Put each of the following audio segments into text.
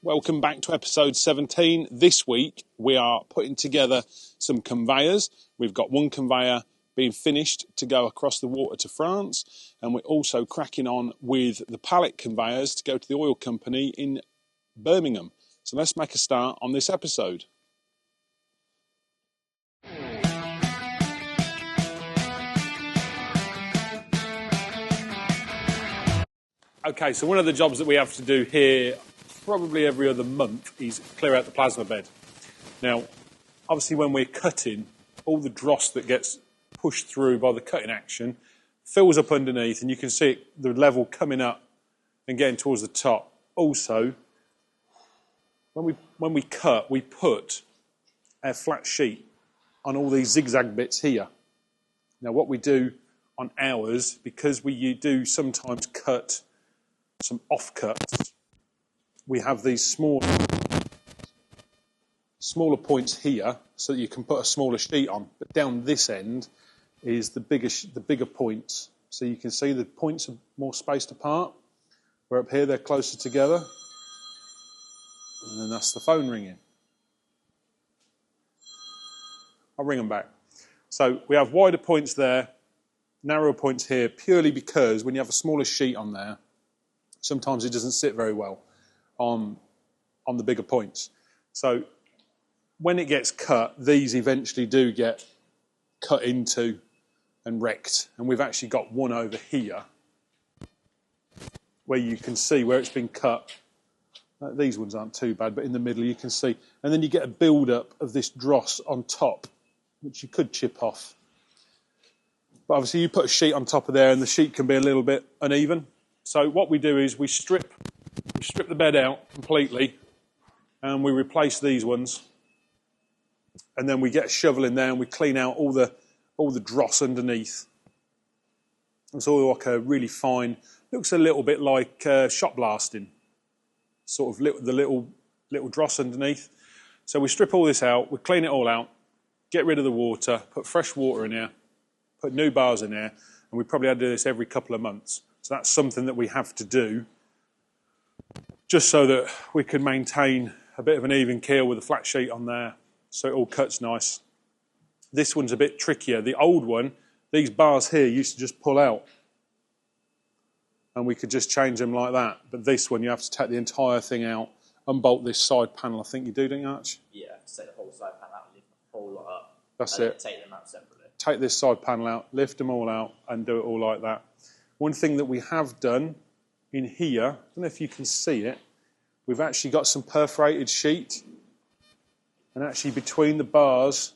welcome back to episode 17. This week we are putting together some conveyors. We've got one conveyor being finished to go across the water to France, and we're also cracking on with the pallet conveyors to go to the oil company in Birmingham. So let's make a start on this episode. Okay, so one of the jobs that we have to do here probably every other month is clear out the plasma bed. Now, obviously when we're cutting, all the dross that gets pushed through by the cutting action fills up underneath, and you can see the level coming up and getting towards the top. Also, when we cut, we put a flat sheet on all these zigzag bits here. Now what we do on ours, because we do sometimes cut some offcuts, we have these smaller points here so that you can put a smaller sheet on, but down this end is the bigger points, so you can see the points are more spaced apart, where up here they're closer together, and then that's the phone ringing. I'll ring them back. So we have wider points there, narrower points here, purely because when you have a smaller sheet on there, sometimes it doesn't sit very well on the bigger points. So when it gets cut, these eventually do get cut into and wrecked. And we've actually got one over here where you can see where it's been cut. These ones aren't too bad, but in the middle you can see. And then you get a build-up of this dross on top, which you could chip off. But obviously you put a sheet on top of there and the sheet can be a little bit uneven. So what we do is we strip the bed out completely and we replace these ones. And then we get a shovel in there and we clean out all the dross underneath. It's all like a really fine, looks a little bit like shot blasting, sort of the little dross underneath. So we strip all this out, we clean it all out, get rid of the water, put fresh water in here, put new bars in here, and we probably had to do this every couple of months. So that's something that we have to do just so that we can maintain a bit of an even keel with a flat sheet on there, so it all cuts nice. This one's a bit trickier. The old one, these bars here used to just pull out and we could just change them like that. But this one, you have to take the entire thing out, unbolt this side panel. I think you do, don't you, Arch? Yeah, take the whole side panel out, lift the whole lot up. That's and it. Then take them out separately. Take this side panel out, lift them all out and do it all like that. One thing that we have done in here, I don't know if you can see it, we've actually got some perforated sheet, and actually between the bars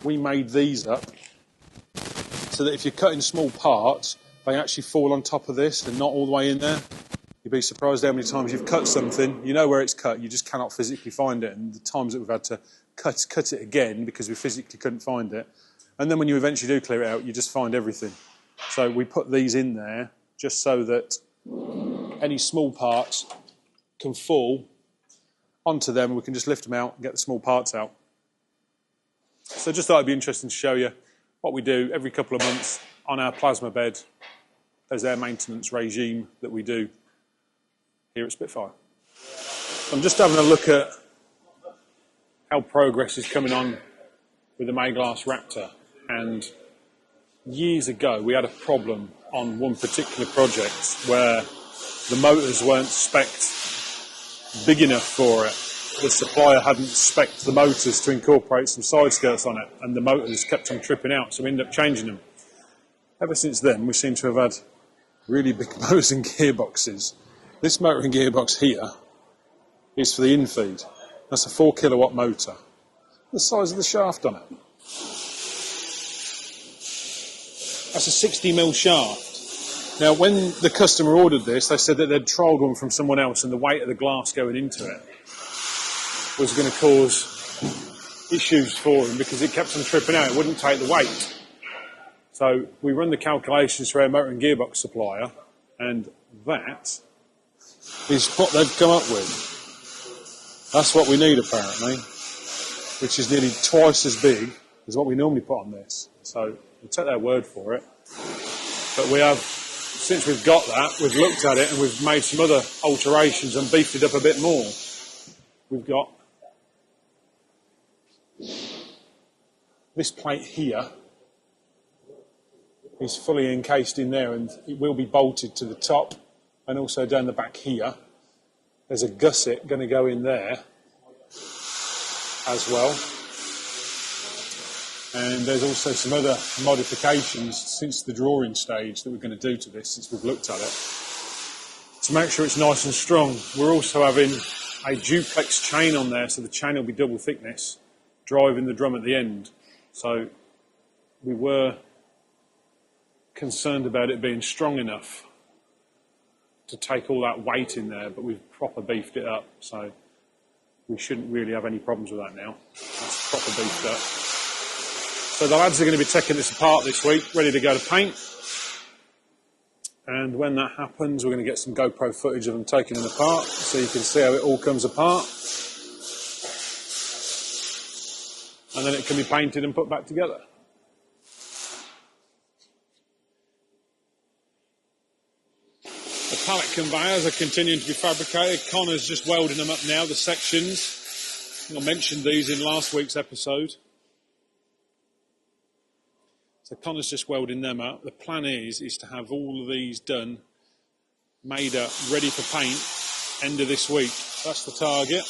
we made these up so that if you're cutting small parts they actually fall on top of this and not all the way in there. You'd be surprised how many times you've cut something, you know where it's cut, you just cannot physically find it, and the times that we've had to cut it again because we physically couldn't find it. And then when you eventually do clear it out, you just find everything. So we put these in there just so that any small parts can fall onto them. We can just lift them out and get the small parts out. So just thought it'd be interesting to show you what we do every couple of months on our plasma bed as our maintenance regime that we do here at Spitfire. I'm just having a look at how progress is coming on with the Mayglass Raptor. And years ago we had a problem on one particular project where the motors weren't spec'd big enough for it. The supplier hadn't spec'd the motors to incorporate some side skirts on it, and the motors kept on tripping out, so we ended up changing them. Ever since then we seem to have had really big motors and gearboxes. This motor and gearbox here is for the in-feed. That's a 4 kilowatt motor. The size of the shaft on it. That's a 60mm shaft. Now, when the customer ordered this, they said that they'd trialled one from someone else and the weight of the glass going into it was going to cause issues for him because it kept on tripping out. It wouldn't take the weight. So we run the calculations for our motor and gearbox supplier, and that is what they've come up with. That's what we need, apparently, which is nearly twice as big as what we normally put on this. So we'll take their word for it. But we have since we've got that, we've looked at it and we've made some other alterations and beefed it up a bit more. We've got this plate here is fully encased in there, and it will be bolted to the top and also down the back here. There's a gusset going to go in there as well. And there's also some other modifications since the drawing stage that we're going to do to this, since we've looked at it, to make sure it's nice and strong. We're also having a duplex chain on there, so the chain will be double thickness, driving the drum at the end. So we were concerned about it being strong enough to take all that weight in there, but we've proper beefed it up, so we shouldn't really have any problems with that now. That's proper beefed up. So the lads are going to be taking this apart this week, ready to go to paint. And when that happens, we're going to get some GoPro footage of them taking them apart, so you can see how it all comes apart. And then it can be painted and put back together. The pallet conveyors are continuing to be fabricated. Connor's just welding them up now, the sections. I mentioned these in last week's episode. So Connor's just welding them up. The plan is to have all of these done, made up, ready for paint, end of this week. That's the target.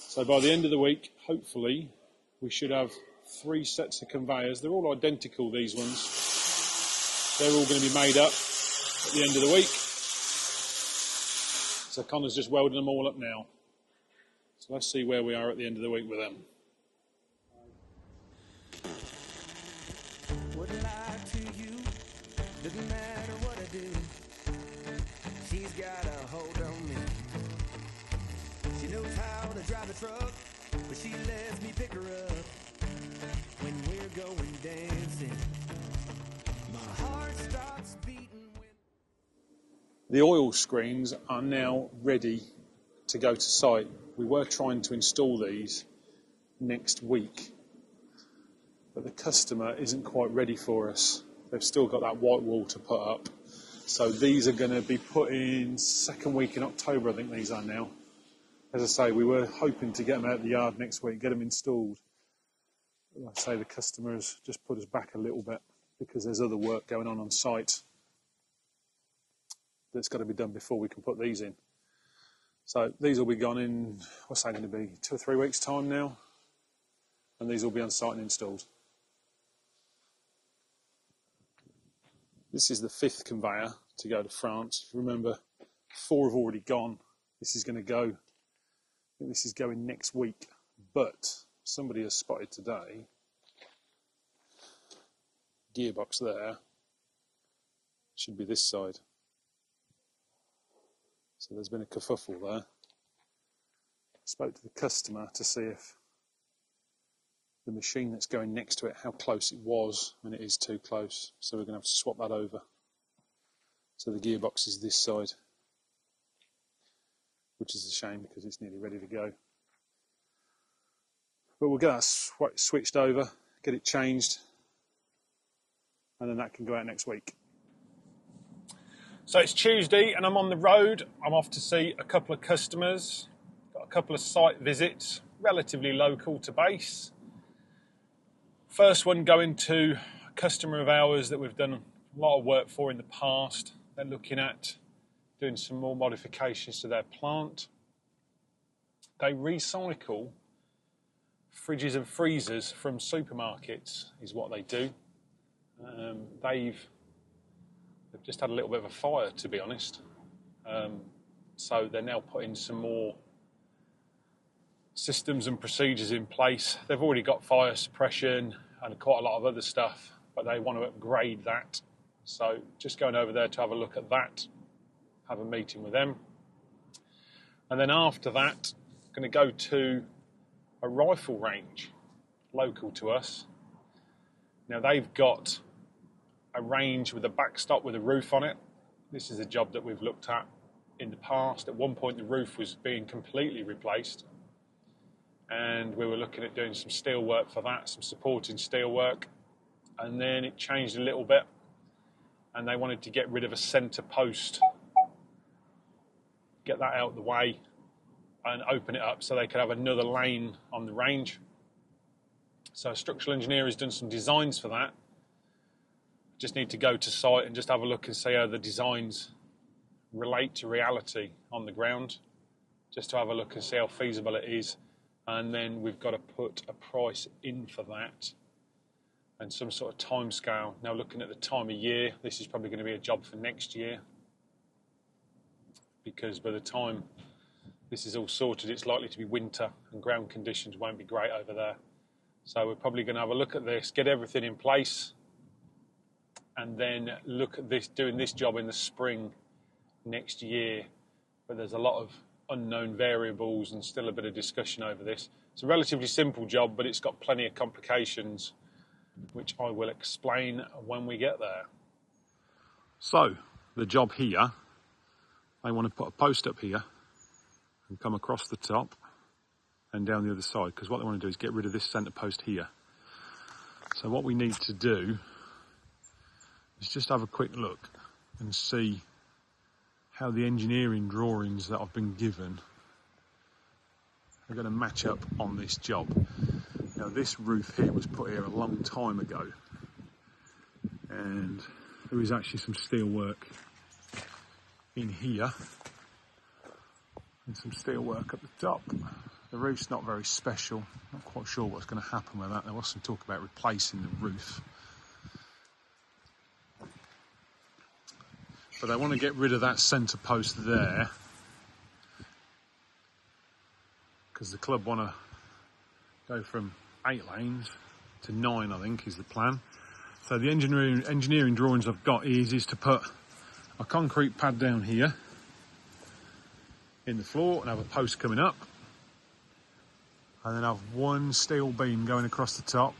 So by the end of the week, hopefully, we should have 3 sets of conveyors. They're all identical, these ones. They're all going to be made up at the end of the week. So Connor's just welding them all up now. So let's see where we are at the end of the week with them. Wouldn't lie to you, doesn't matter what I do. She's got a hold on me. She knows how to drive a truck, but she lets me pick her up when we're going dancing. My heart starts beating when... The oil screens are now ready to go to site. We were trying to install these next week, but the customer isn't quite ready for us. They've still got that white wall to put up. So these are going to be put in second week in October, I think these are now. As I say, we were hoping to get them out of the yard next week, get them installed. Like I say, the customer has just put us back a little bit because there's other work going on site that's got to be done before we can put these in. So these will be gone in, what's that going to be, 2 or 3 weeks' time now? And these will be on site and installed. This is the 5th conveyor to go to France. If you remember, 4 have already gone. This is going to go, I think this is going next week. But somebody has spotted today, gearbox there, should be this side. So there's been a kerfuffle there. I spoke to the customer to see if the machine that's going next to it, how close it was, and it is too close. So we're going to have to swap that over. So the gearbox is this side, which is a shame because it's nearly ready to go. But we'll get that switched over, get it changed, and then that can go out next week. So it's Tuesday and I'm on the road. I'm off to see a couple of customers. Got a couple of site visits, relatively local to base. First one going to a customer of ours that we've done a lot of work for in the past. They're looking at doing some more modifications to their plant. They recycle fridges and freezers from supermarkets, is what they do. They've just had a little bit of a fire, to be honest. So they're now putting some more systems and procedures in place. They've already got fire suppression and quite a lot of other stuff, but they want to upgrade that. So just going over there to have a look at that, have a meeting with them. And then after that, I'm going to go to a rifle range local to us. Now they've got a range with a backstop with a roof on it. This is a job that we've looked at in the past. At one point the roof was being completely replaced, and we were looking at doing some steel work for that, some supporting steel work, and then it changed a little bit and they wanted to get rid of a centre post, get that out of the way and open it up so they could have another lane on the range. So a structural engineer has done some designs for that. Just need to go to site and just have a look and see how the designs relate to reality on the ground, just to have a look and see how feasible it is. And then we've got to put a price in for that and some sort of time scale. Now, looking at the time of year, this is probably going to be a job for next year, because by the time this is all sorted, it's likely to be winter and ground conditions won't be great over there. So we're probably going to have a look at this, get everything in place, and then look at this, doing this job in the spring next year. But there's a lot of unknown variables and still a bit of discussion over this. It's a relatively simple job, but it's got plenty of complications, which I will explain when we get there. So, the job here, I want to put a post up here and come across the top and down the other side, because what they want to do is get rid of this centre post here. So what we need to do is just have a quick look and see how the engineering drawings that I've been given are going to match up on this job. Now, this roof here was put here a long time ago, and there is actually some steel work in here and some steel work at the top. The roof's not very special. Not quite sure what's going to happen with that. There was some talk about replacing the roof. But I want to get rid of that centre post there, because the club want to go from 8 lanes to 9, I think, is the plan. So the engineering drawings I've got is to put a concrete pad down here in the floor and have a post coming up, and then have one steel beam going across the top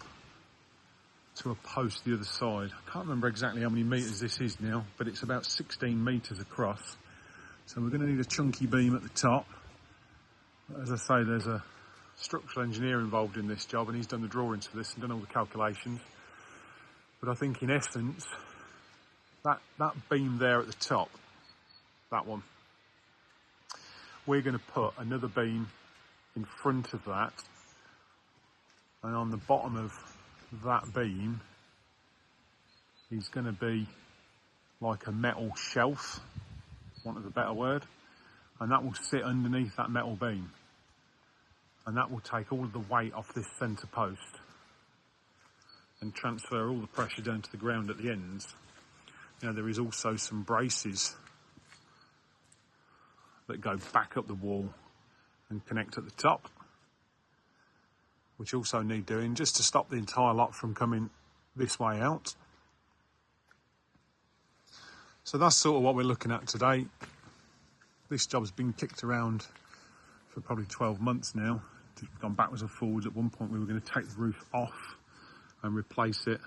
to a post the other side. I can't remember exactly how many metres this is now, but it's about 16 metres across. So we're going to need a chunky beam at the top. As I say, there's a structural engineer involved in this job, and he's done the drawings for this and done all the calculations. But I think in essence, that beam there at the top, that one, we're going to put another beam in front of that, and on the bottom of that beam is going to be like a metal shelf, want of a better word, and that will sit underneath that metal beam, and that will take all of the weight off this centre post and transfer all the pressure down to the ground at the ends. Now, there is also some braces that go back up the wall and connect at the top, which also need doing just to stop the entire lot from coming this way out. So that's sort of what we're looking at today. This job's been kicked around for probably 12 months now. It's gone backwards and forwards. At one point we were going to take the roof off and replace it,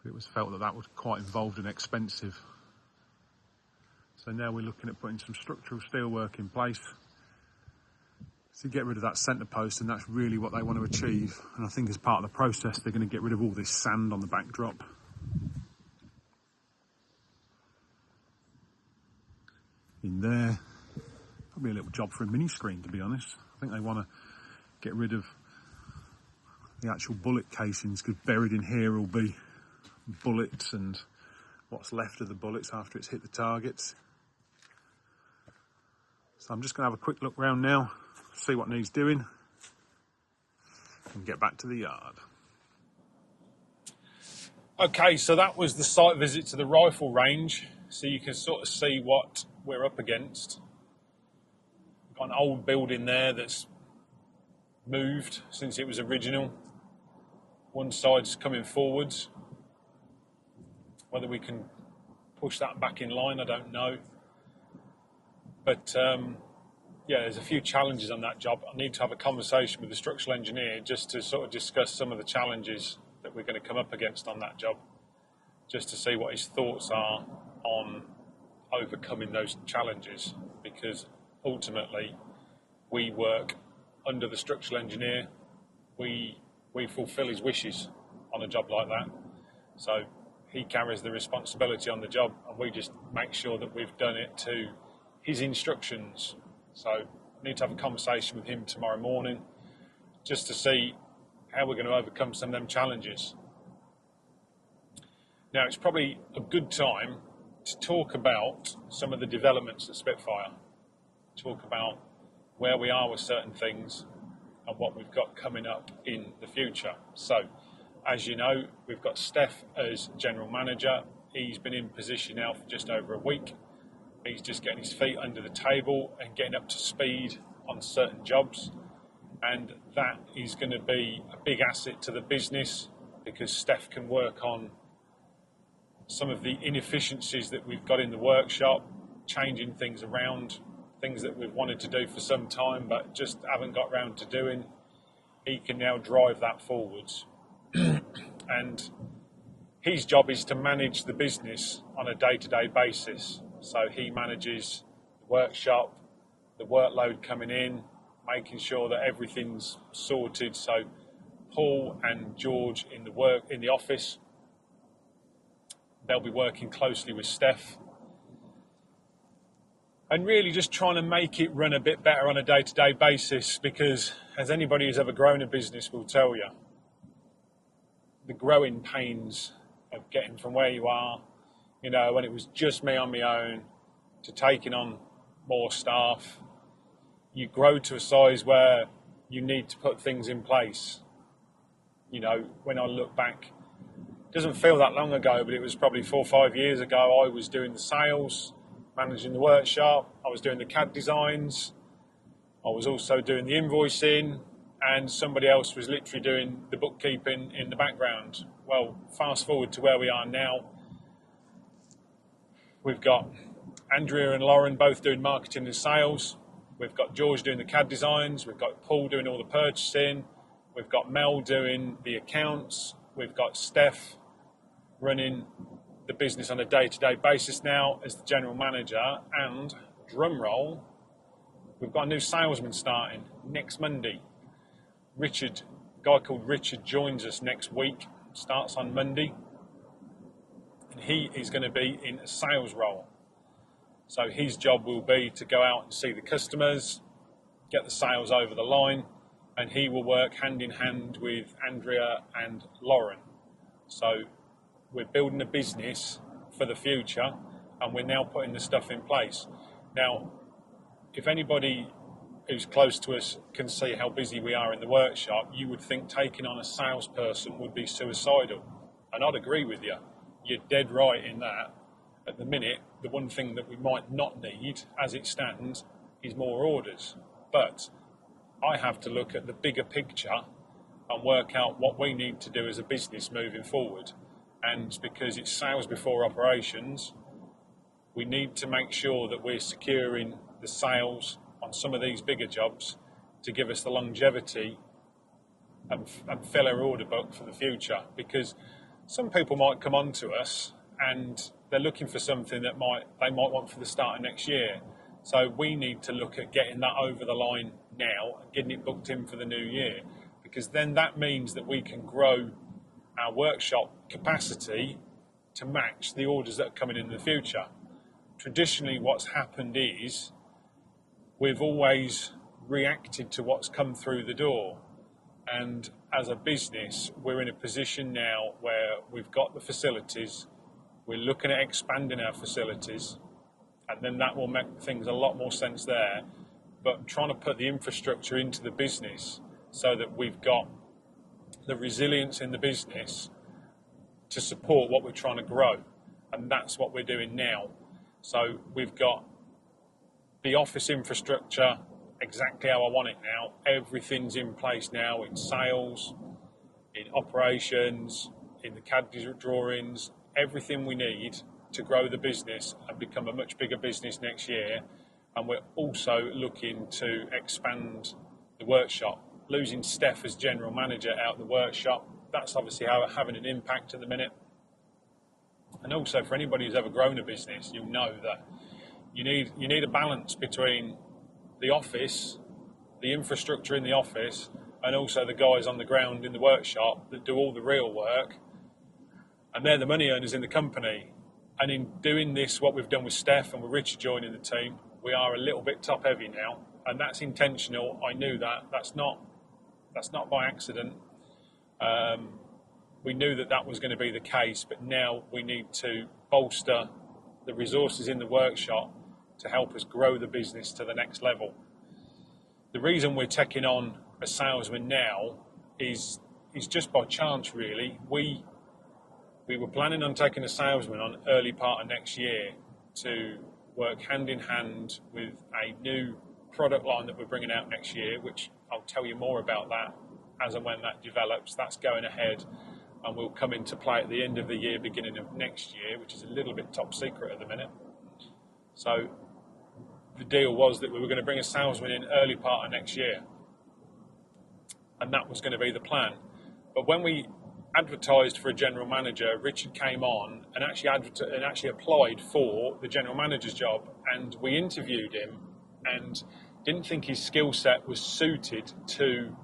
but it was felt that was quite involved and expensive. So now we're looking at putting some structural steel work in place to get rid of that centre post, and that's really what they want to achieve. And I think as part of the process, they're going to get rid of all this sand on the backdrop. In there, probably a little job for a mini screen, to be honest. I think they want to get rid of the actual bullet casings, because buried in here will be bullets and what's left of the bullets after it's hit the targets. So I'm just going to have a quick look round now, see what needs doing, and get back to the yard. Okay, so that was the site visit to the rifle range, so you can sort of see what we're up against. We've got an old building there that's moved since it was original. One side's coming forwards. Whether we can push that back in line, I don't know. But yeah, there's a few challenges on that job. I need to have a conversation with the structural engineer just to sort of discuss some of the challenges that we're going to come up against on that job, just to see what his thoughts are on overcoming those challenges, because ultimately we work under the structural engineer. We fulfill his wishes on a job like that. So he carries the responsibility on the job, and we just make sure that we've done it to his instructions. So I need to have a conversation with him tomorrow morning just to see how we're going to overcome some of them challenges. Now, it's probably a good time to talk about some of the developments at Spitfire, talk about where we are with certain things and what we've got coming up in the future. So, as you know, we've got Steph as General Manager. He's been in position now for just over a week. He's just getting his feet under the table and getting up to speed on certain jobs. And that is going to be a big asset to the business, because Steph can work on some of the inefficiencies that we've got in the workshop, changing things around, things that we've wanted to do for some time but just haven't got round to doing. He can now drive that forwards. And his job is to manage the business on a day-to-day basis. So he manages the workshop, the workload coming in, making sure that everything's sorted. So Paul and George in the office, they'll be working closely with Steph and really just trying to make it run a bit better on a day-to-day basis, because as anybody who's ever grown a business will tell you, the growing pains of getting from where you are, you know, when it was just me on my own, to taking on more staff. You grow to a size where you need to put things in place. You know, when I look back, it doesn't feel that long ago, but it was probably 4 or 5 years ago, I was doing the sales, managing the workshop, I was doing the CAD designs, I was also doing the invoicing, and somebody else was literally doing the bookkeeping in the background. Well, fast forward to where we are now. We've got Andrea and Lauren both doing marketing and sales. We've got George doing the CAD designs. We've got Paul doing all the purchasing. We've got Mel doing the accounts. We've got Steph running the business on a day-to-day basis now as the general manager. And, drum roll, we've got a new salesman starting next Monday. Richard, a guy called Richard, joins us next week, starts on Monday. And he is going to be in a sales role. So his job will be to go out and see the customers, get the sales over the line, and he will work hand in hand with Andrea and Lauren. So we're building a business for the future, and we're now putting the stuff in place. Now, if anybody who's close to us can see how busy we are in the workshop, you would think taking on a salesperson would be suicidal. And I'd agree with you. You're dead right in that. At the minute, the one thing that we might not need, as it stands, is more orders. But I have to look at the bigger picture and work out what we need to do as a business moving forward. And because it's sales before operations, we need to make sure that we're securing the sales on some of these bigger jobs to give us the longevity and fill our order book for the future. Because some people might come on to us and they're looking for something that they might want for the start of next year. So we need to look at getting that over the line now and getting it booked in for the new year, because then that means that we can grow our workshop capacity to match the orders that are coming in the future. Traditionally, what's happened is we've always reacted to what's come through the door. And as a business, we're in a position now where we've got the facilities, we're looking at expanding our facilities, and then that will make things a lot more sense there. But trying to put the infrastructure into the business so that we've got the resilience in the business to support what we're trying to grow. And that's what we're doing now. So we've got the office infrastructure exactly how I want it now. Everything's in place now in sales, in operations, in the CAD drawings, everything we need to grow the business and become a much bigger business next year. And we're also looking to expand the workshop. Losing Steph as general manager out of the workshop, that's obviously having an impact at the minute. And also for anybody who's ever grown a business, you'll know that you need a balance between the office, the infrastructure in the office, and also the guys on the ground in the workshop that do all the real work. and they're the money earners in the company. And in doing this, what we've done with Steph and with Richard joining the team, we are a little bit top heavy now, and that's intentional. I knew that. That's not by accident. We knew that was going to be the case, but now we need to bolster the resources in the workshop to help us grow the business to the next level. The reason we're taking on a salesman now is just by chance, really. We were planning on taking a salesman on early part of next year to work hand in hand with a new product line that we're bringing out next year, which I'll tell you more about that as and when that develops. That's going ahead and will come into play at the end of the year, beginning of next year, which is a little bit top secret at the minute. So the deal was that we were going to bring a salesman in early part of next year, and that was going to be the plan. But when we advertised for a general manager, Richard came on and actually applied for the general manager's job, and we interviewed him and didn't think his skill set was suited to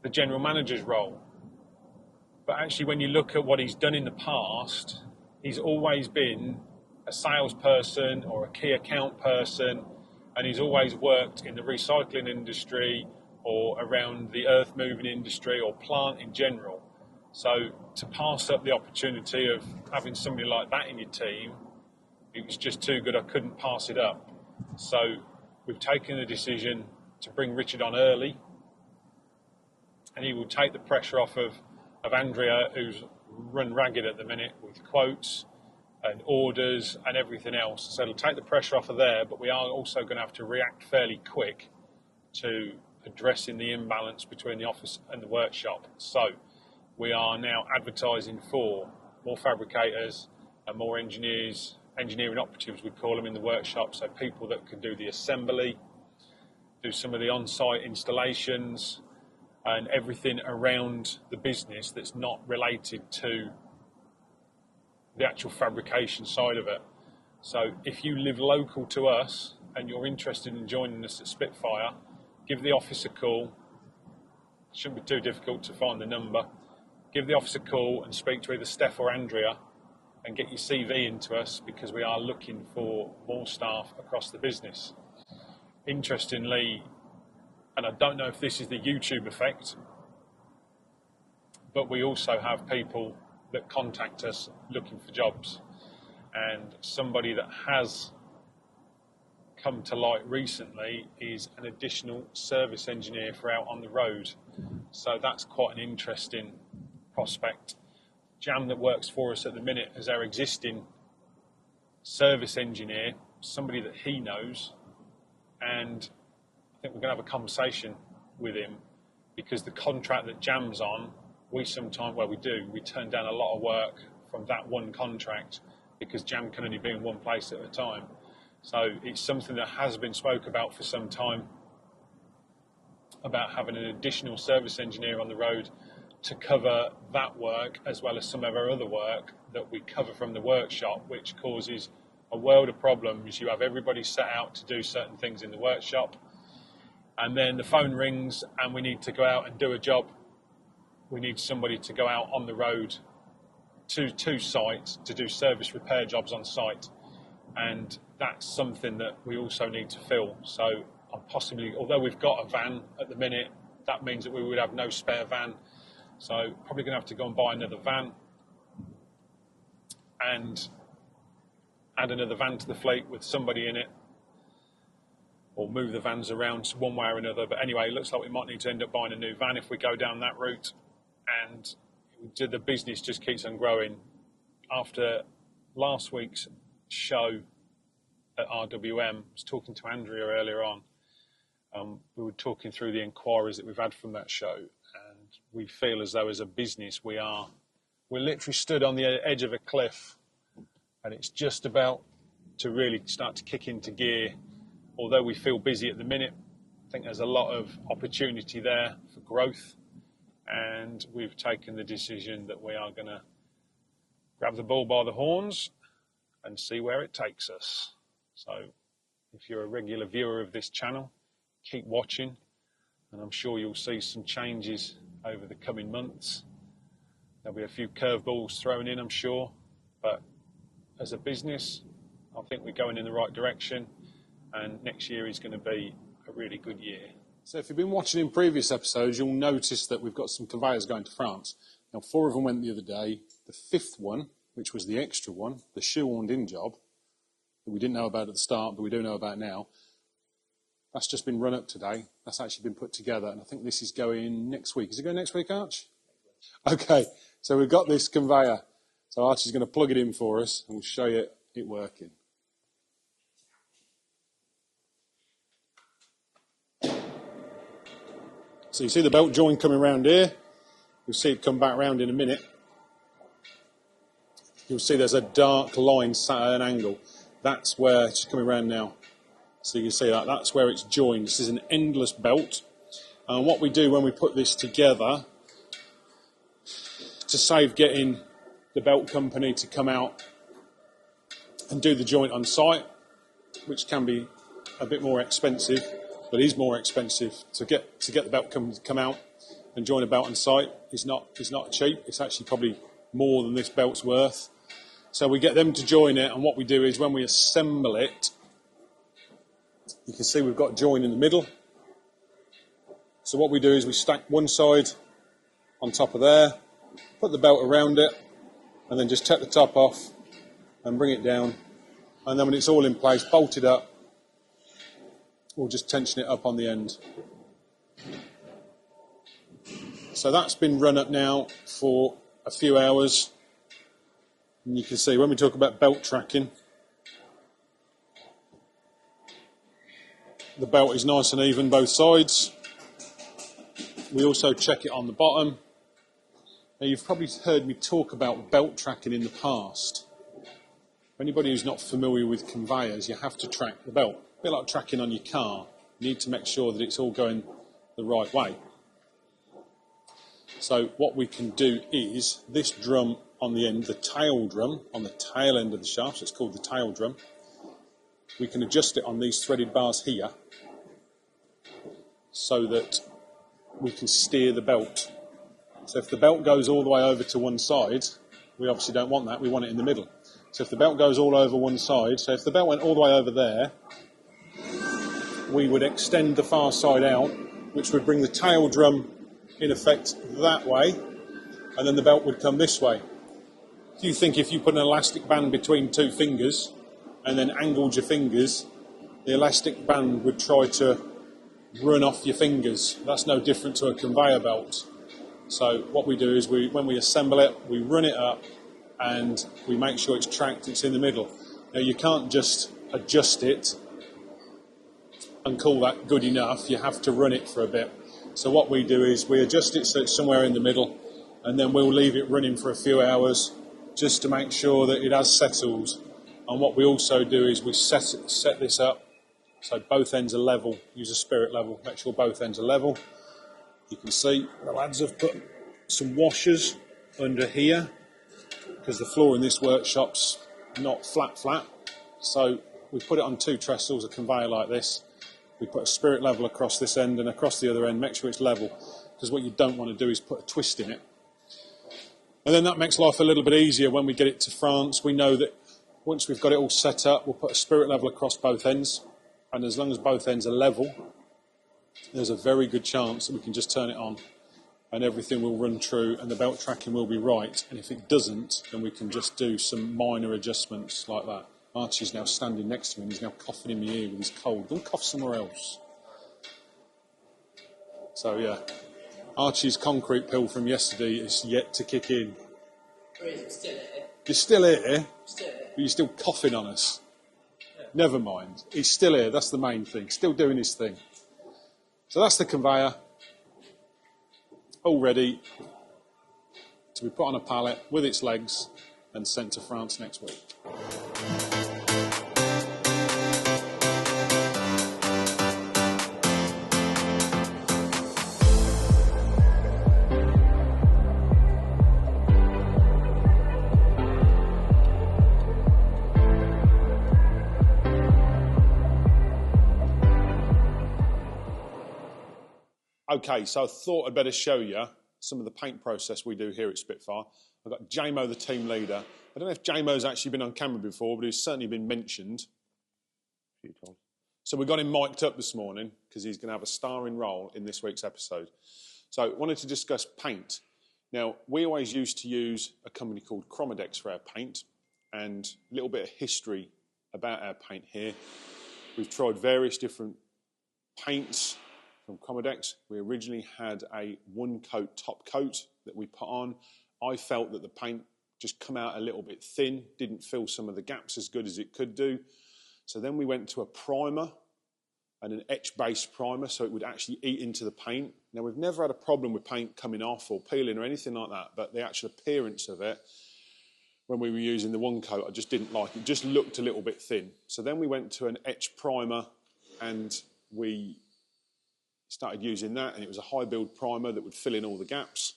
the general manager's role. But actually, when you look at what he's done in the past, he's always been a salesperson or a key account person, and he's always worked in the recycling industry or around the earth moving industry or plant in general. So to pass up the opportunity of having somebody like that in your team, it was just too good. I couldn't pass it up. So we've taken the decision to bring Richard on early, and he will take the pressure off of Andrea, who's run ragged at the minute with quotes and orders and everything else. So it'll take the pressure off of there, but we are also going to have to react fairly quick to addressing the imbalance between the office and the workshop. So we are now advertising for more fabricators and more engineers, engineering operatives we call them, in the workshop. So people that can do the assembly, do some of the on-site installations and everything around the business that's not related to the actual fabrication side of it. So if you live local to us and you're interested in joining us at Spitfire, give the office a call. It shouldn't be too difficult to find the number. Give the office a call and speak to either Steph or Andrea and get your CV into us, because we are looking for more staff across the business. Interestingly, and I don't know if this is the YouTube effect, but we also have people that contact us looking for jobs. And somebody that has come to light recently is an additional service engineer for out on the road. So that's quite an interesting prospect. Jam, that works for us at the minute, as our existing service engineer, somebody that he knows, and I think we're going to have a conversation with him, because the contract that Jam's on, we turn down a lot of work from that one contract because Jam can only be in one place at a time. So it's something that has been spoke about for some time, about having an additional service engineer on the road to cover that work, as well as some of our other work that we cover from the workshop, which causes a world of problems. You have everybody set out to do certain things in the workshop, and then the phone rings and we need to go out and do a job. We need somebody to go out on the road to site to do service repair jobs on site, and that's something that we also need to fill. So I'm possibly, although we've got a van at the minute, that means that we would have no spare van. So probably going to have to go and buy another van and add another van to the fleet with somebody in it, or move the vans around one way or another. But anyway, it looks like we might need to end up buying a new van if we go down that route. And the business just keeps on growing. After last week's show at RWM, I was talking to Andrea earlier on. We were talking through the inquiries that we've had from that show, and we feel as though as a business we're literally stood on the edge of a cliff, and it's just about to really start to kick into gear. Although we feel busy at the minute, I think there's a lot of opportunity there for growth, and we've taken the decision that we are going to grab the bull by the horns and see where it takes us. So if you're a regular viewer of this channel, keep watching, and I'm sure you'll see some changes over the coming months. There'll be a few curveballs thrown in, I'm sure, but as a business, I think we're going in the right direction, and next year is going to be a really good year. So if you've been watching in previous episodes, you'll notice that we've got some conveyors going to France. Now, 4 of them went the other day. The 5th one, which was the extra one, the shoehorned-in job, that we didn't know about at the start, but we do know about now, that's just been run up today. That's actually been put together, and I think this is going next week. Is it going next week, Arch? Okay, so we've got this conveyor. So Archie's going to plug it in for us, and we'll show you it working. So you see the belt joint coming around here. You'll see it come back round in a minute. You'll see there's a dark line sat at an angle. That's where it's coming around now. So you can see that. That's where it's joined. This is an endless belt. And what we do when we put this together, to save getting the belt company to come out and do the joint on site, which can be a bit more expensive, but is more expensive to get the belt company to come out and join a belt on site is not cheap. It's actually probably more than this belt's worth. So we get them to join it, and what we do is when we assemble it, you can see we've got join in the middle. So what we do is we stack one side on top of there, put the belt around it, and then just take the top off and bring it down. And then when it's all in place, bolted up, we'll just tension it up on the end. So that's been run up now for a few hours. And you can see when we talk about belt tracking, the belt is nice and even both sides. We also check it on the bottom. Now you've probably heard me talk about belt tracking in the past. For anybody who's not familiar with conveyors, you have to track the belt. A bit like tracking on your car. You need to make sure that it's all going the right way. So what we can do is this drum on the end, the tail drum, on the tail end of the shaft, so it's called the tail drum, we can adjust it on these threaded bars here so that we can steer the belt. So if the belt goes all the way over to one side, we obviously don't want that, we want it in the middle. So if the belt goes all over one side, so if the belt went all the way over there, we would extend the far side out, which would bring the tail drum in effect that way, and then the belt would come this way. Do you think if you put an elastic band between two fingers and then angled your fingers, the elastic band would try to run off your fingers? That's no different to a conveyor belt. So what we do is when we assemble it, we run it up and we make sure it's tracked, it's in the middle. Now you can't just adjust it and call that good enough. You have to run it for a bit. So what we do is we adjust it so it's somewhere in the middle, and then we'll leave it running for a few hours just to make sure that it has settled. And what we also do is we set this up so both ends are level. Use a spirit level, make sure both ends are level. You can see the lads have put some washers under here because the floor in this workshop's not flat. So we put it on 2 trestles, a conveyor like this. We put a spirit level across this end and across the other end, make sure it's level, because what you don't want to do is put a twist in it. And then that makes life a little bit easier when we get it to France. We know that once we've got it all set up, we'll put a spirit level across both ends, and as long as both ends are level, there's a very good chance that we can just turn it on and everything will run true and the belt tracking will be right. And if it doesn't, then we can just do some minor adjustments like that. Archie's now standing next to me and he's now coughing in my ear with his cold. Don't cough somewhere else. So yeah, Archie's concrete pill from yesterday is yet to kick in. Or is it still here? You're still here, Still here. but you're still coughing on us. Yeah. Never mind. He's still here, that's the main thing. Still doing his thing. So that's the conveyor. All ready to be put on a pallet with its legs and sent to France next week. Okay, so I thought I'd better show you some of the paint process we do here at Spitfire. I've got Jaimo, the team leader. I don't know if Jaimo's actually been on camera before, but he's certainly been mentioned a few times. So we got him mic'd up this morning because he's going to have a starring role in this week's episode. So I wanted to discuss paint. Now, we always used to use a company called Chromadex for our paint, and a little bit of history about our paint here. We've tried various different paints from Chromadex. We originally had a one-coat top coat that we put on. I felt that the paint just come out a little bit thin, didn't fill some of the gaps as good as it could do. So then we went to a primer and an etch-based primer so it would actually eat into the paint. Now, we've never had a problem with paint coming off or peeling or anything like that, but the actual appearance of it, when we were using the one coat, I just didn't like it. It just looked a little bit thin. So then we went to an etch primer and we started using that, and it was a high build primer that would fill in all the gaps,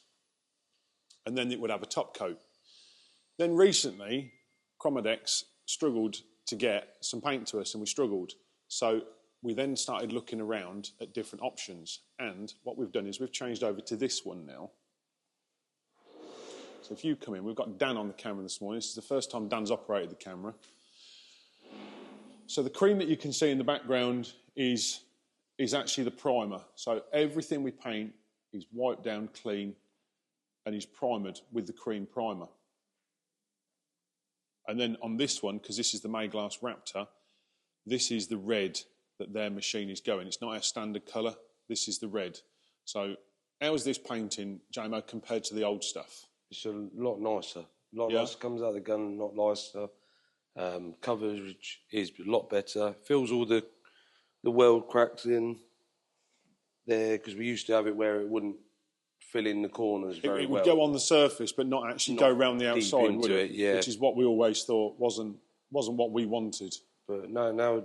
and then it would have a top coat. Then recently, Chromadex struggled to get some paint to us, and we struggled. So we then started looking around at different options, and what we've done is we've changed over to this one now. So if you come in, we've got Dan on the camera this morning. This is the first time Dan's operated the camera. So the cream that you can see in the background is actually the primer. So everything we paint is wiped down clean and is primered with the cream primer. And then on this one, because this is the Mayglass Raptor, this is the red that their machine is going. It's not our standard colour. This is the red. So how is this painting, Jaimo, compared to the old stuff? It's a lot nicer. A lot nicer. Comes out of the gun, a lot nicer. Coverage is a lot better. Fills all the weld cracks in there, because we used to have it where it wouldn't fill in the corners very well. It would go on the surface, but not actually go around the outside, would it? Yeah. Which is what we always thought wasn't what we wanted. But now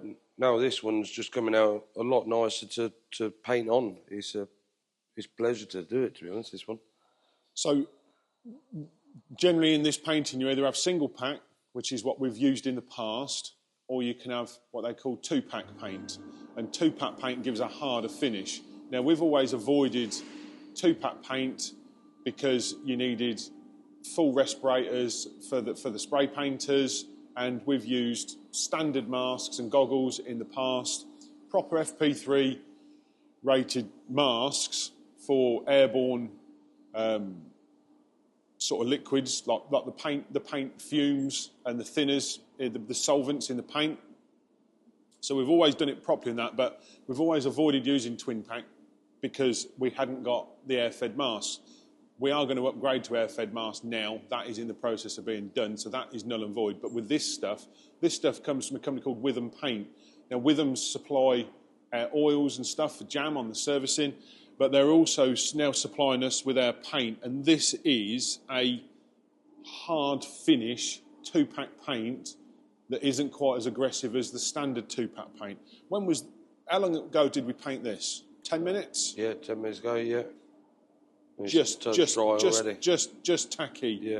this one's just coming out a lot nicer to paint on. It's a pleasure to do it, to be honest, this one. So generally in this painting, you either have single pack, which is what we've used in the past, or you can have what they call two-pack paint. And two-pack paint gives a harder finish. Now, we've always avoided two-pack paint because you needed full respirators for the spray painters, and we've used standard masks and goggles in the past, proper FP3 rated masks for airborne sort of liquids, like the paint fumes and the thinners, the solvents in the paint. So we've always done it properly in that, but we've always avoided using twin pack because we hadn't got the air-fed masks. We are going to upgrade to air-fed masks now. That is in the process of being done, so that is null and void. But with this stuff comes from a company called Witham Paint. Now, Witham supply oils and stuff for Jam on the servicing, but they're also now supplying us with our paint, and this is a hard finish two-pack paint that isn't quite as aggressive as the standard two-pack paint. How long ago did we paint this? 10 minutes? Yeah, 10 minutes ago, yeah. Just tacky. Yeah.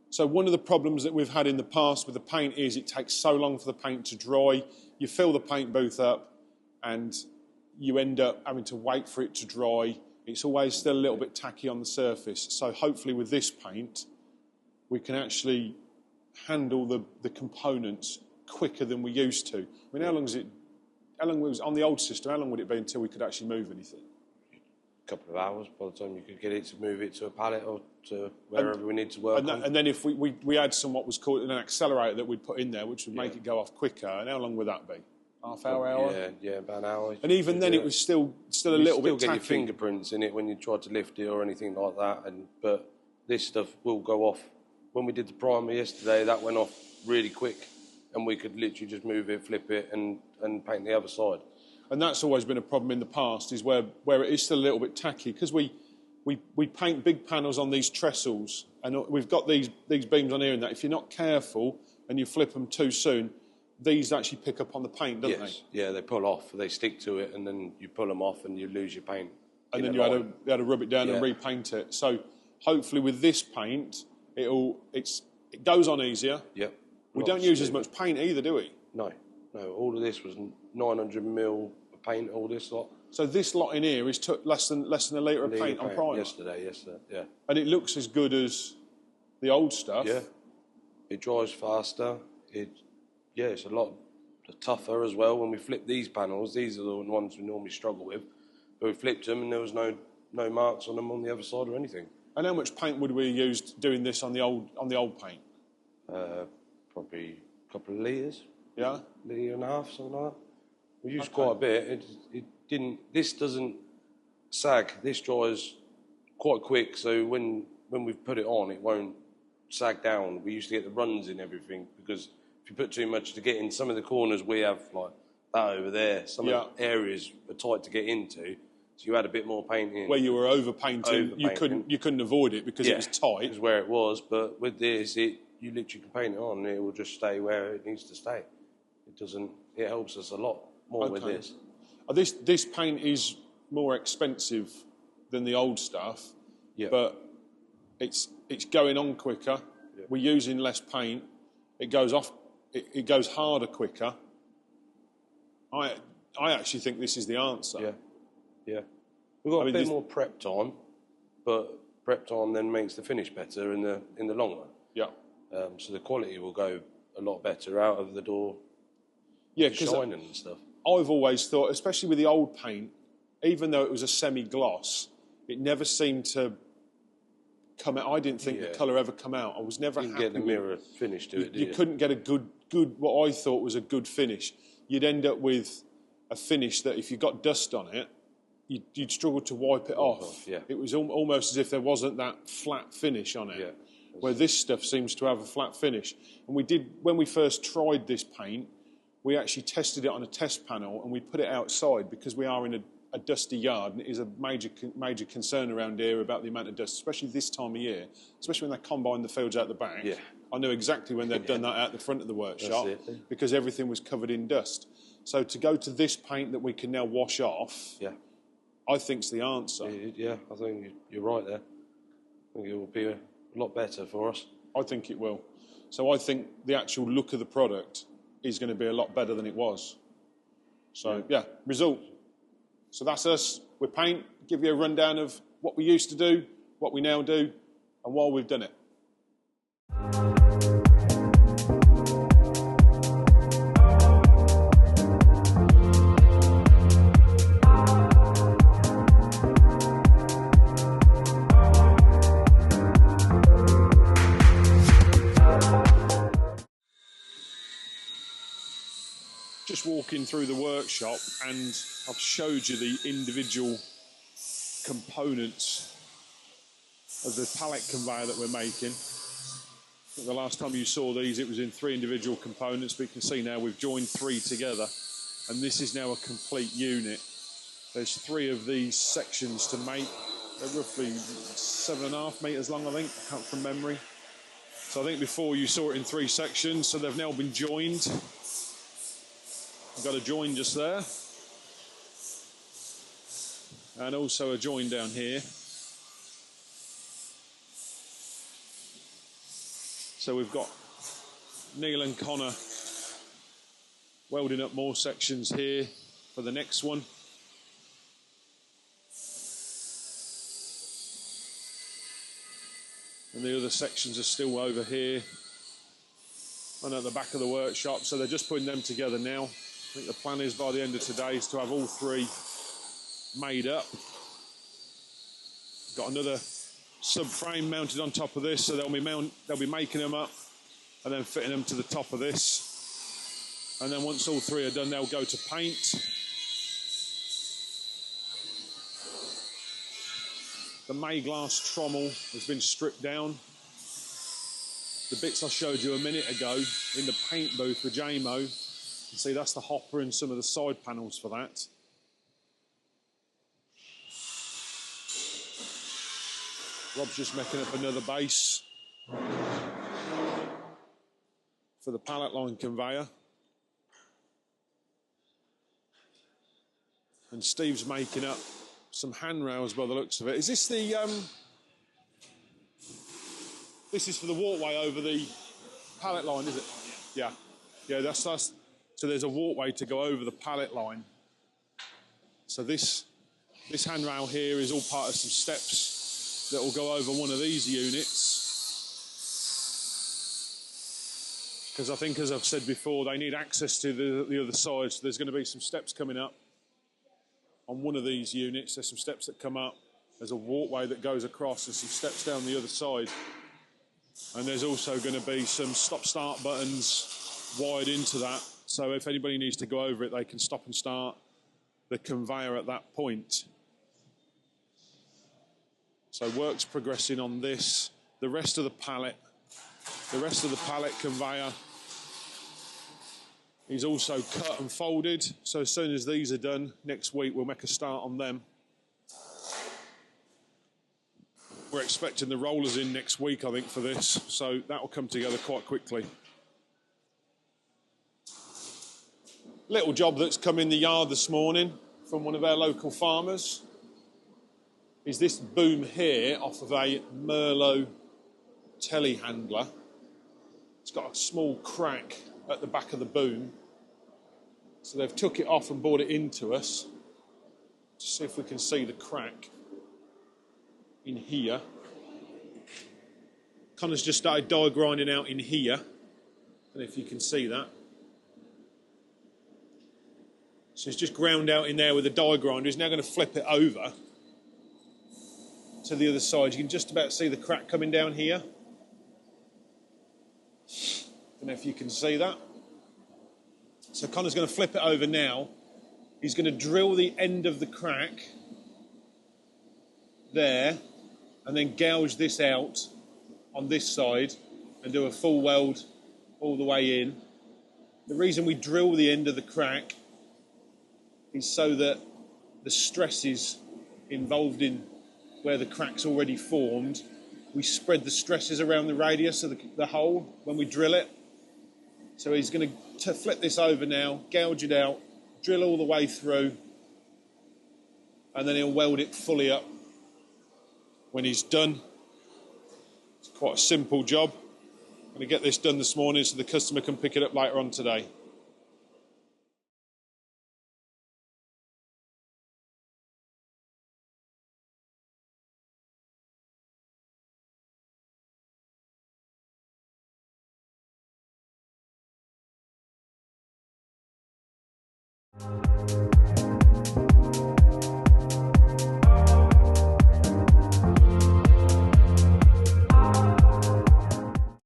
So one of the problems that we've had in the past with the paint is it takes so long for the paint to dry. You fill the paint booth up and you end up having to wait for it to dry. It's always still a little bit tacky on the surface. So hopefully with this paint, we can actually handle the components quicker than we used to. I mean, how long was on the old system? How long would it be until we could actually move anything? A couple of hours by the time you could get it to move it to a pallet or to wherever we need to work on. And then if we had what was called an accelerator that we'd put in there, which would make it go off quicker. And how long would that be? Half hour? Yeah, about an hour. And even then, it was still a little bit tacky. You still get your fingerprints in it when you try to lift it or anything like that. But this stuff will go off. When we did the primer yesterday, that went off really quick, and we could literally just move it, flip it, and paint the other side. And that's always been a problem in the past, is where it is still a little bit tacky, because we paint big panels on these trestles, and we've got these beams on here and that. If you're not careful and you flip them too soon, these actually pick up on the paint, don't they? Yeah, they pull off. They stick to it, and then you pull them off, and you lose your paint. And then you had to rub it down and repaint it. So hopefully with this paint, it goes on easier. Yep. We don't use as much paint either, do we? No. All of this was 900 mil paint all this lot. So this lot in here is took less than a litre of paint on primer. Yesterday, yes, sir. Yeah. And it looks as good as the old stuff. Yeah. It dries faster. It's a lot tougher as well. When we flip these panels, these are the ones we normally struggle with. But we flipped them and there was no marks on them on the other side or anything. And how much paint would we have used doing this on the old paint? Probably a couple of litres. Yeah. Litre and a half, something like that. We used quite a bit. It didn't. This doesn't sag. This dries quite quick. So when we put it on, it won't sag down. We used to get the runs in everything because if you put too much to get in some of the corners, we have like that over there. Some of the areas are tight to get into. So you had a bit more paint in. Where you were over painting, you couldn't avoid it because it was tight. It was where it was. But with this, you literally can paint it on and it will just stay where it needs to stay. It doesn't. It helps us a lot more with this. This paint is more expensive than the old stuff, but it's going on quicker. Yeah. We're using less paint. It goes off. It goes harder quicker. I actually think this is the answer. Yeah, yeah. We've got a bit more prep time, but prep time then makes the finish better in the long run. Yeah. So the quality will go a lot better out of the door. Yeah, because shining and stuff. I've always thought, especially with the old paint, even though it was a semi-gloss, it never seemed to come out. I didn't think the colour ever come out. I was never happy. You didn't get the mirror finish to it, did you? You couldn't get a good, what I thought was a good finish. You'd end up with a finish that if you got dust on it, you'd struggle to wipe it off. Yeah. It was almost as if there wasn't that flat finish on it. Yeah. Where this stuff seems to have a flat finish. And when we first tried this paint, we actually tested it on a test panel and we put it outside because we are in a dusty yard and it is a major concern around here about the amount of dust, especially this time of year, especially when they combine the fields out the back. Yeah. I knew exactly when they'd done that out the front of the workshop because everything was covered in dust. So to go to this paint that we can now wash off, I think's the answer. Yeah, I think you're right there. I think it will be a lot better for us. I think it will. So I think the actual look of the product is going to be a lot better than it was. So, result. So that's us with paint. Give you a rundown of what we used to do, what we now do, and why we've done it. Just walking through the workshop and I've showed you the individual components of the pallet conveyor that we're making. I think the last time you saw these it was in 3 individual components, but you can see now we've joined 3 together and this is now a complete unit. There's 3 of these sections to make. They're roughly 7.5 metres long, I think, I can't from memory. So I think before you saw it in 3 sections, so they've now been joined. I've got a join just there and also a join down here. So we've got Neil and Connor welding up more sections here for the next one. And the other sections are still over here and at the back of the workshop, so they're just putting them together now. I think the plan is by the end of today is to have all 3 made up. Got another subframe mounted on top of this, so they'll be making them up and then fitting them to the top of this. And then once all 3 are done, they'll go to paint. The May-glass trommel has been stripped down. The bits I showed you a minute ago in the paint booth with Jaimo. You see, that's the hopper and some of the side panels for that. Rob's just making up another base for the pallet line conveyor. And Steve's making up some handrails by the looks of it. Is this the... This is for the walkway over the pallet line, is it? Yeah. Yeah, that's... So there's a walkway to go over the pallet line. So this handrail here is all part of some steps that will go over one of these units. Because I think, as I've said before, they need access to the other side. So there's going to be some steps coming up on one of these units. There's some steps that come up. There's a walkway that goes across and some steps down the other side. And there's also going to be some stop-start buttons wired into that. So if anybody needs to go over it, they can stop and start the conveyor at that point. So work's progressing on this. The rest of the pallet conveyor is also cut and folded. So as soon as these are done, next week we'll make a start on them. We're expecting the rollers in next week, I think, for this. So that will come together quite quickly. Little job that's come in the yard this morning from one of our local farmers is this boom here off of a Merlot telehandler. It's got a small crack at the back of the boom. So they've took it off and brought it into us. To see if we can see the crack in here. Connor's just started die grinding out in here. I don't know if you can see that. So it's just ground out in there with a die grinder. He's now going to flip it over to the other side. You can just about see the crack coming down here. Don't know if you can see that. So Connor's going to flip it over now. He's going to drill the end of the crack there and then gouge this out on this side and do a full weld all the way in. The reason we drill the end of the crack is so that the stresses involved in where the crack's already formed, we spread the stresses around the radius of the hole when we drill it. So he's going to flip this over now, gouge it out, drill all the way through, and then he'll weld it fully up when he's done. It's quite a simple job. I'm going to get this done this morning so the customer can pick it up later on today.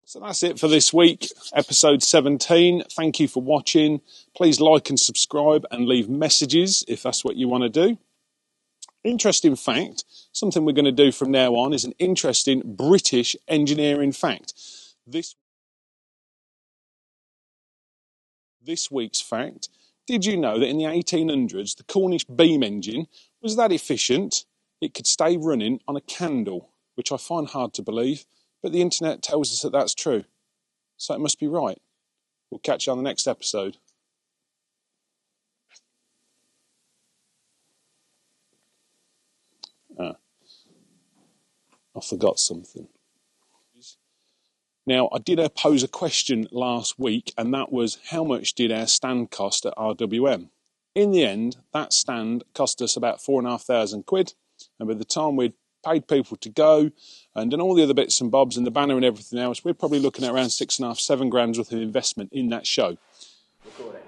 So that's it for this week, episode 17. Thank you for watching. Please like and subscribe and leave messages if that's what you want to do. Interesting fact, something we're going to do from now on is an interesting British engineering fact. This week's fact, did you know that in the 1800s, the Cornish beam engine was that efficient it could stay running on a candle, which I find hard to believe. But the internet tells us that that's true. So it must be right. We'll catch you on the next episode. I forgot something. Now, I did pose a question last week, and that was, how much did our stand cost at RWM? In the end, that stand cost us about £4,500, and by the time we'd paid people to go and done all the other bits and bobs and the banner and everything else, we're probably looking at around £6,500, £7 grand worth of investment in that show. Recording.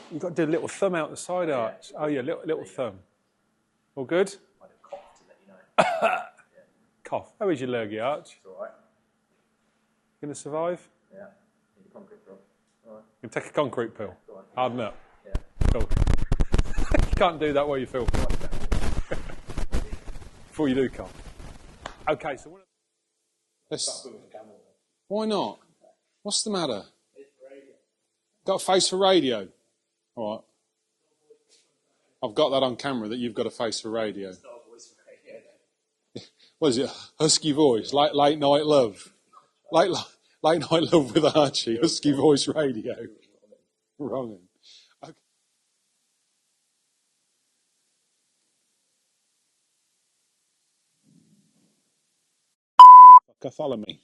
You've got to do a little thumb out the side arch. Oh yeah, little thumb. All good? I had a cough to let you know. Cough. How is your lurgy arch? It's all right. Going to survive? Yeah. Need a concrete pill. All right. You can take a concrete pill. Go on. Harden up. Yeah. Cool. You can't do that while you feel before you do cough. Okay, so let's. Why not? What's the matter? Got a face for radio. All right. I've got that on camera that you've got a face for radio. It's not a voice for radio, then. What is it? Husky voice, like late night love. Late night love with Archie. Husky voice radio. Wrong. Okay. Follow me.